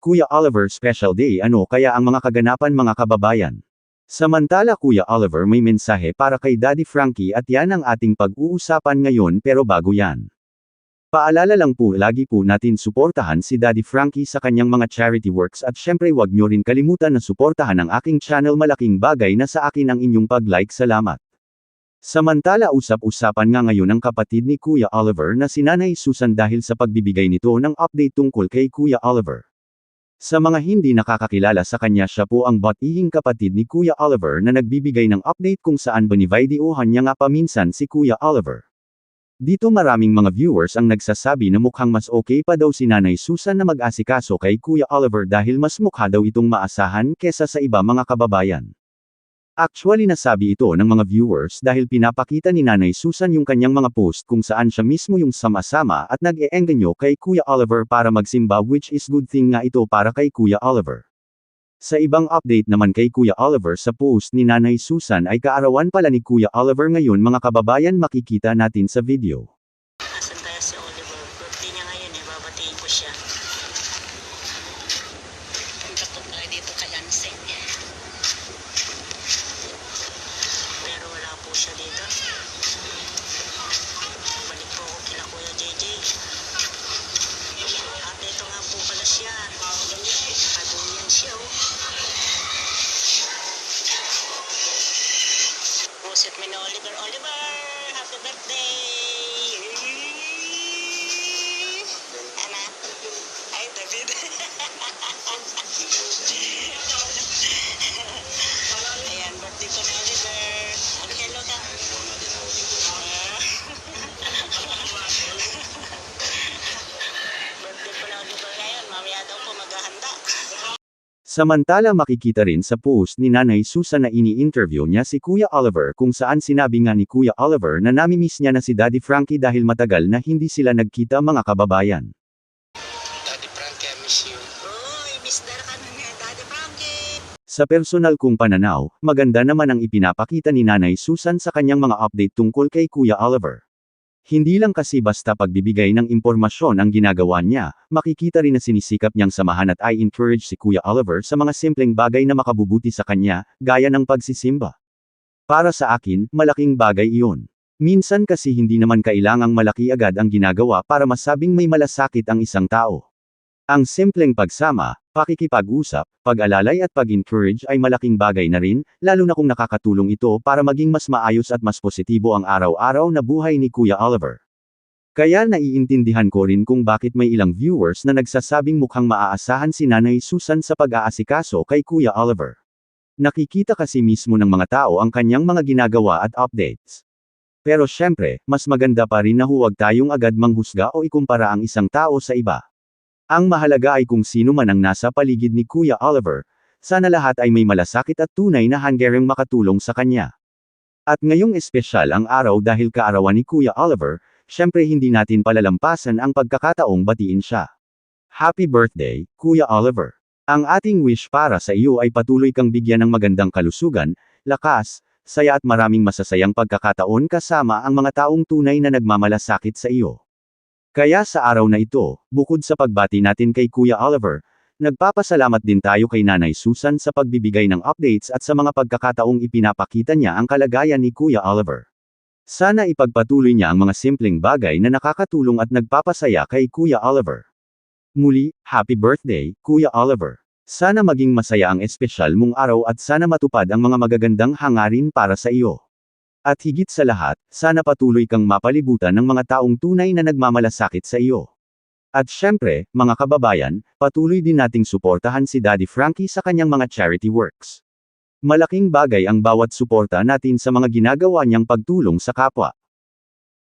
Kuya Oliver Special Day. Ano kaya ang mga kaganapan mga kababayan? Samantala Kuya Oliver may mensahe para kay Daddy Frankie at yan ang ating pag-uusapan ngayon pero bago yan. Paalala lang po lagi po natin suportahan si Daddy Frankie sa kanyang mga charity works at syempre wag nyo rin kalimutan na suportahan ang aking channel. Malaking bagay na sa akin ang inyong pag-like. Salamat. Samantala usap-usapan nga ngayon ang kapatid ni Kuya Oliver na si Nanay Susan dahil sa pagbibigay nito ng update tungkol kay Kuya Oliver. Sa mga hindi nakakakilala sa kanya, siya po ang batihing kapatid ni Kuya Oliver na nagbibigay ng update kung saan binivideohan niya nga paminsan si Kuya Oliver. Dito maraming mga viewers ang nagsasabi na mukhang mas okay pa daw si Nanay Susan na mag-asikaso kay Kuya Oliver dahil mas mukha daw itong maasahan kesa sa iba mga kababayan. Actually nasabi ito ng mga viewers dahil pinapakita ni Nanay Susan yung kanyang mga post kung saan siya mismo yung sama-sama at nag-eenganyo kay Kuya Oliver para magsimba, which is good thing nga ito para kay Kuya Oliver. Sa ibang update naman kay Kuya Oliver sa post ni Nanay Susan ay kaarawan pala ni Kuya Oliver ngayon mga kababayan, makikita natin sa video. Asan tayo si Oliver? Birthday niya ngayon babatiin ko siya. Punta po tayo dito kay Anseng. Pero wala po siya dito. Balik po ako kila Kuya JJ. At ito nga po pala siya. Paduyan siya Pusit mo na Oliver. Oliver! Happy birthday! Ana? Ay, David. Ayan, birthday ko na Oliver. Hello ka. Birthday ko na Oliver ngayon. Mamaya daw po maghahanda. Samantala makikita rin sa post ni Nanay Susan na ini-interview niya si Kuya Oliver kung saan sinabi nga ni Kuya Oliver na namimiss niya na si Daddy Frankie dahil matagal na hindi sila nagkita mga kababayan. Daddy Frankie, I miss you. Uy, miss na ka na niya, Daddy Frankie. Sa personal kong pananaw, maganda naman ang ipinapakita ni Nanay Susan sa kanyang mga update tungkol kay Kuya Oliver. Hindi lang kasi basta pagbibigay ng impormasyon ang ginagawa niya, makikita rin na sinisikap niyang samahan at i-encourage si Kuya Oliver sa mga simpleng bagay na makabubuti sa kanya, gaya ng pagsisimba. Para sa akin, malaking bagay iyon. Minsan kasi hindi naman kailangang malaki agad ang ginagawa para masabing may malasakit ang isang tao. Ang simpleng pagsama, pakikipag-usap, pag-alalay at pag-encourage ay malaking bagay na rin, lalo na kung nakakatulong ito para maging mas maayos at mas positibo ang araw-araw na buhay ni Kuya Oliver. Kaya naiintindihan ko rin kung bakit may ilang viewers na nagsasabing mukhang maaasahan si Nanay Susan sa pag-aasikaso kay Kuya Oliver. Nakikita kasi mismo ng mga tao ang kanyang mga ginagawa at updates. Pero syempre, mas maganda pa rin na huwag tayong agad manghusga o ikumpara ang isang tao sa iba. Ang mahalaga ay kung sino man ang nasa paligid ni Kuya Oliver, sana lahat ay may malasakit at tunay na hanggaring makatulong sa kanya. At ngayong espesyal ang araw dahil kaarawan ni Kuya Oliver, syempre hindi natin palalampasan ang pagkakataong batiin siya. Happy birthday, Kuya Oliver! Ang ating wish para sa iyo ay patuloy kang bigyan ng magandang kalusugan, lakas, saya at maraming masasayang pagkakataon kasama ang mga taong tunay na nagmamalasakit sa iyo. Kaya sa araw na ito, bukod sa pagbati natin kay Kuya Oliver, nagpapasalamat din tayo kay Nanay Susan sa pagbibigay ng updates at sa mga pagkakataong ipinapakita niya ang kalagayan ni Kuya Oliver. Sana ipagpatuloy niya ang mga simpleng bagay na nakakatulong at nagpapasaya kay Kuya Oliver. Muli, happy birthday, Kuya Oliver! Sana maging masaya ang espesyal mong araw at sana matupad ang mga magagandang hangarin para sa iyo. At higit sa lahat, sana patuloy kang mapalibutan ng mga taong tunay na nagmamalasakit sa iyo. At syempre, mga kababayan, patuloy din nating suportahan si Daddy Frankie sa kanyang mga charity works. Malaking bagay ang bawat suporta natin sa mga ginagawa niyang pagtulong sa kapwa.